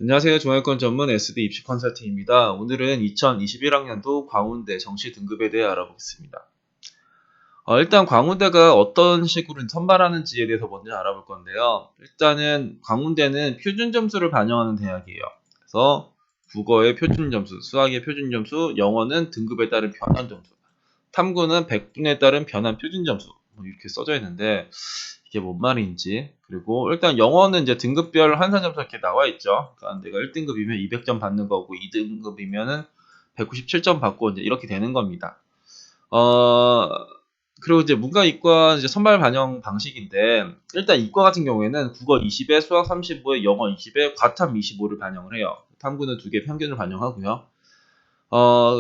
안녕하세요. 종합권 전문 SD 입시 컨설팅입니다. 오늘은 2021학년도 광운대 정시 등급에 대해 알아보겠습니다. 일단 광운대가 어떤 식으로 선발하는지에 대해서 먼저 알아볼 건데요. 일단은 광운대는 표준 점수를 반영하는 대학이에요. 그래서 국어의 표준 점수, 수학의 표준 점수, 영어는 등급에 따른 변환 점수, 탐구는 100분에 따른 변환 표준 점수 이렇게 써져 있는데 이게 뭔 말인지. 그리고 일단 영어는 이제 등급별 환산 점수 이렇게 나와 있죠. 그러니까 내가 1등급이면 200점 받는 거고 2등급이면은 197점 받고 이제 이렇게 되는 겁니다. 어 그리고 이제 문과 이과 이제 선발 반영 방식인데 일단 이과 같은 경우에는 국어 20에 수학 35에 영어 20에 과탐 25를 반영을 해요. 탐구는 2개 평균을 반영하고요.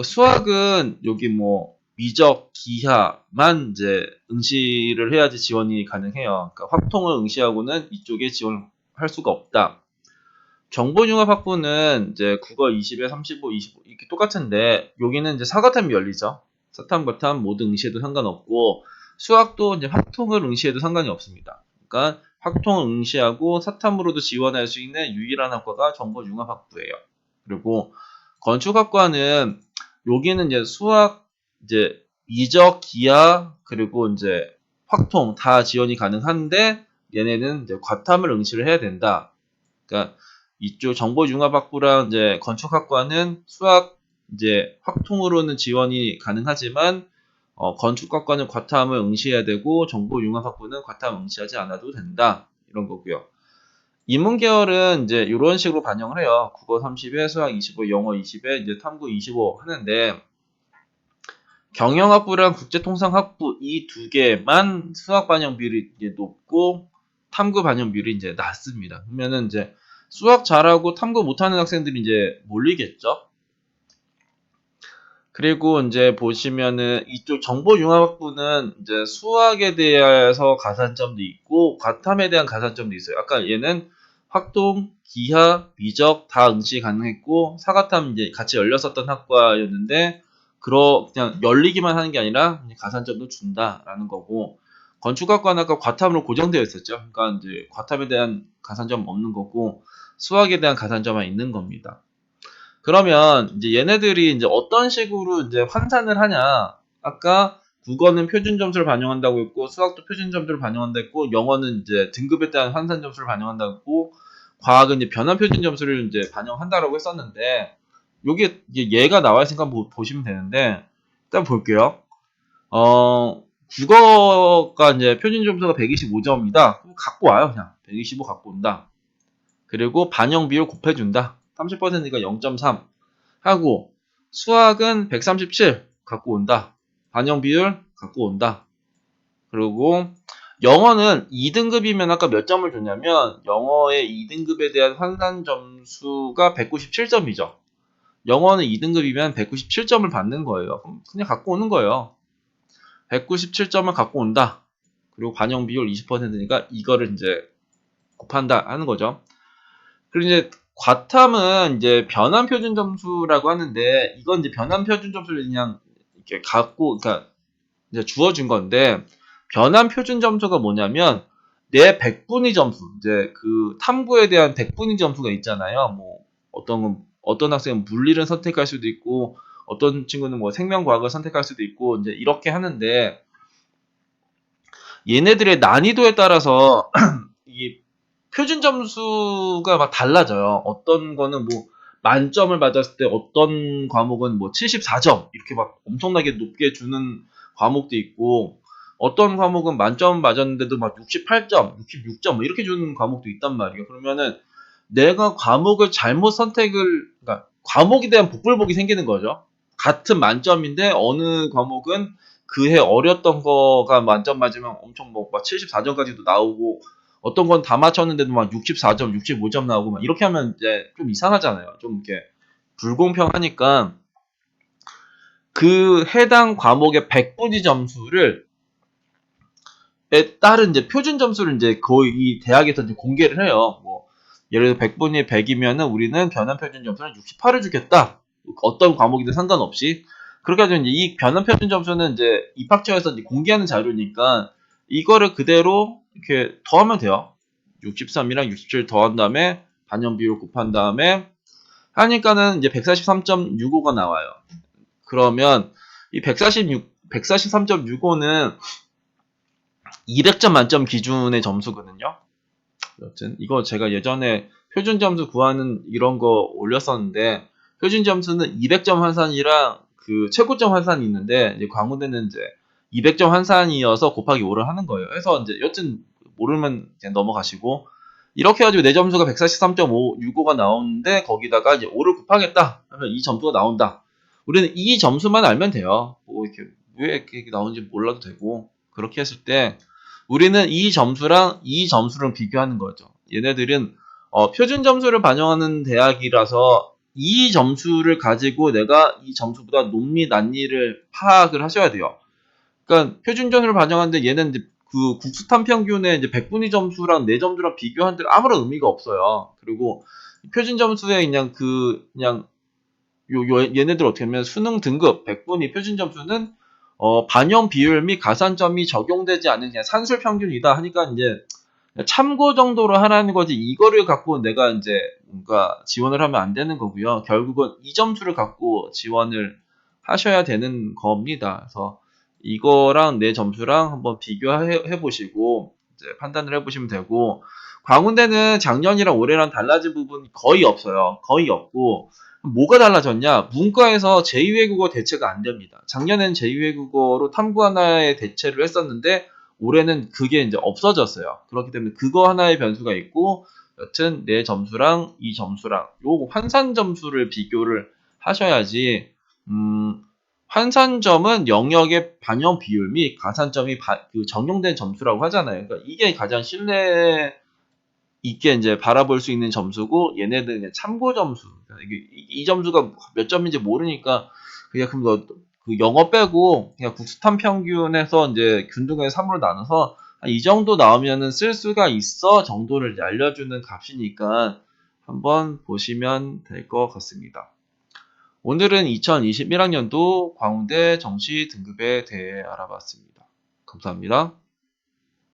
수학은 여기 뭐 미적, 기하만 이제 응시를 해야지 지원이 가능해요. 그러니까 확통을 응시하고는 이쪽에 지원할 수가 없다. 정보융합학부는 이제 국어 20에 35, 25 이렇게 똑같은데 여기는 이제 사과탐이 열리죠. 사탐, 과탐 모두 응시해도 상관없고 수학도 이제 확통을 응시해도 상관이 없습니다. 그러니까 확통을 응시하고 사탐으로도 지원할 수 있는 유일한 학과가 정보융합학부예요. 그리고 건축학과는 여기는 이제 수학, 이제 미적, 기하 그리고 이제 확통 다 지원이 가능한데 얘네는 이제 과탐을 응시를 해야 된다. 그러니까 이쪽 정보융합학부랑 이제 건축학과는 수학 이제 확통으로는 지원이 가능하지만 건축학과는 과탐을 응시해야 되고 정보융합학부는 과탐 응시하지 않아도 된다. 이런 거고요. 인문계열은 이제 이런 식으로 반영을 해요. 국어 30에 수학 25, 영어 20에 이제 탐구 25 하는데 경영학부랑 국제통상학부 이 두 개만 수학 반영 비율이 이제 높고 탐구 반영 비율이 이제 낮습니다. 그러면은 이제 수학 잘하고 탐구 못하는 학생들이 이제 몰리겠죠. 그리고 이제 보시면은 이쪽 정보융합학부는 이제 수학에 대해서 가산점도 있고 과탐에 대한 가산점도 있어요. 아까 얘는 확통, 기하, 미적 다 응시 가능했고 사과탐 이제 같이 열렸었던 학과였는데 그냥 열리기만 하는 게 아니라 가산점도 준다라는 거고 건축학과는 아까 과탐으로 고정되어 있었죠. 그러니까 이제 과탐에 대한 가산점 없는 거고 수학에 대한 가산점만 있는 겁니다. 그러면 이제 얘네들이 이제 어떤 식으로 이제 환산을 하냐? 아까 국어는 표준 점수를 반영한다고 했고 수학도 표준 점수를 반영한다고 했고 영어는 이제 등급에 따른 환산 점수를 반영한다고 했고 과학은 이제 변환 표준 점수를 이제 반영한다라고 했었는데 요게 이제 얘가 나와 있으니까 보시면 되는데 일단 볼게요. 국어가 이제 표준 점수가 125점이다. 그럼 갖고 와요, 그냥. 125 갖고 온다. 그리고 반영 비율 곱해준다. 30%니까 0.3 하고 수학은 137 갖고 온다. 반영 비율 갖고 온다. 그리고 영어는 2등급이면 아까 몇 점을 줬냐면 영어의 2등급에 대한 환산 점수가 197점이죠. 영어는 2등급이면 197점을 받는 거예요. 그럼 그냥 갖고 오는 거예요. 197점을 갖고 온다. 그리고 반영 비율 20%니까 이거를 이제 곱한다 하는 거죠. 그리고 이제 과탐은 이제 변환 표준 점수라고 하는데 이건 이제 변환 표준 점수를 그냥 이렇게 갖고 그러니까 이제 주어진 건데 변환 표준 점수가 뭐냐면 내 백분위 점수 이제 그 탐구에 대한 백분위 점수가 있잖아요. 뭐 어떤 학생은 물리를 선택할 수도 있고 어떤 친구는 뭐 생명과학을 선택할 수도 있고 이제 이렇게 하는데 얘네들의 난이도에 따라서 이 표준 점수가 막 달라져요. 어떤 거는 뭐 만점을 맞았을 때 어떤 과목은 뭐 74점 이렇게 막 엄청나게 높게 주는 과목도 있고 어떤 과목은 만점 맞았는데도 막 68점, 66점 뭐 이렇게 주는 과목도 있단 말이에요. 그러면은 내가 과목을 잘못 선택을 그러니까 과목에 대한 복불복이 생기는 거죠. 같은 만점인데 어느 과목은 그 해 어렸던 거가 만점 맞으면 엄청 뭐 막 74점까지도 나오고 어떤 건 다 맞췄는데도 막 64점, 65점 나오고 막 이렇게 하면 이제 좀 이상하잖아요. 좀 이렇게 불공평하니까 그 해당 과목의 100분위 점수를 에 따른 이제 표준 점수를 이제 거의 이 대학에서 이제 공개를 해요. 뭐 예를 들어 100분위 100이면은 우리는 변환 표준 점수는 68을 주겠다. 어떤 과목이든 상관없이 그렇게 해서 이제 이 변환 표준 점수는 이제 입학처에서 이제 공개하는 자료니까 이거를 그대로 이렇게 더하면 돼요. 63이랑 67 더한 다음에 반영 비율 곱한 다음에 하니까는 이제 143.65가 나와요. 그러면 이 143.65는 200점 만점 기준의 점수거든요. 여튼 이거 제가 예전에 표준 점수 구하는 이런 거 올렸었는데 표준 점수는 200점 환산이랑 그 최고점 환산이 있는데 이제 광운대는 이제 200점 환산이어서 곱하기 5를 하는 거예요. 그래서 이제 여튼 모르면 그냥 넘어가시고 이렇게 해가지고 내 점수가 143.65가 나오는데 거기다가 이제 5를 곱하겠다 하면 이 점수가 나온다. 우리는 이 점수만 알면 돼요. 뭐 이렇게 왜 이렇게 나오는지 몰라도 되고 그렇게 했을 때 우리는 이 점수랑 이 점수를 비교하는 거죠. 얘네들은 표준 점수를 반영하는 대학이라서 이 점수를 가지고 내가 이 점수보다 높니 낮니를 파악을 하셔야 돼요. 그러니까 표준 점수를 반영하는데 얘는 이제 그 국수탄 평균의 이제 100분위 점수랑 내 점수랑 비교하는데 아무런 의미가 없어요. 그리고 표준 점수에 그냥 얘네들 어떻게 하면 수능 등급 100분위 표준 점수는 반영 비율 및 가산점이 적용되지 않는 그냥 산술 평균이다 하니까 이제 참고 정도로 하라는 거지 이거를 갖고 내가 이제 뭔가 지원을 하면 안 되는 거고요. 결국은 이 점수를 갖고 지원을 하셔야 되는 겁니다. 그래서 이거랑 내 점수랑 한번 비교해 보시고 이제 판단을 해 보시면 되고 광운대는 작년이랑 올해랑 달라진 부분이 거의 없어요. 거의 없고 뭐가 달라졌냐? 문과에서 제2외국어 대체가 안 됩니다. 작년엔 제2외국어로 탐구 하나의 대체를 했었는데 올해는 그게 이제 없어졌어요. 그렇기 때문에 그거 하나의 변수가 있고 여튼 내 점수랑 이 점수랑 요 환산 점수를 비교를 하셔야지 환산점은 영역의 반영 비율 및 가산점이 그 적용된 점수라고 하잖아요. 그러니까 이게 가장 신뢰 있게 이제 바라볼 수 있는 점수고 얘네들은 그냥 참고 점수. 그러니까 이 점수가 몇 점인지 모르니까 그냥 그럼 그 영어 빼고 그냥 국수탄 평균에서 이제 균등의 3으로 나눠서 이 정도 나오면은 쓸 수가 있어 정도를 이제 알려주는 값이니까 한번 보시면 될 것 같습니다. 오늘은 2021학년도 광운대 정시 등급에 대해 알아봤습니다. 감사합니다.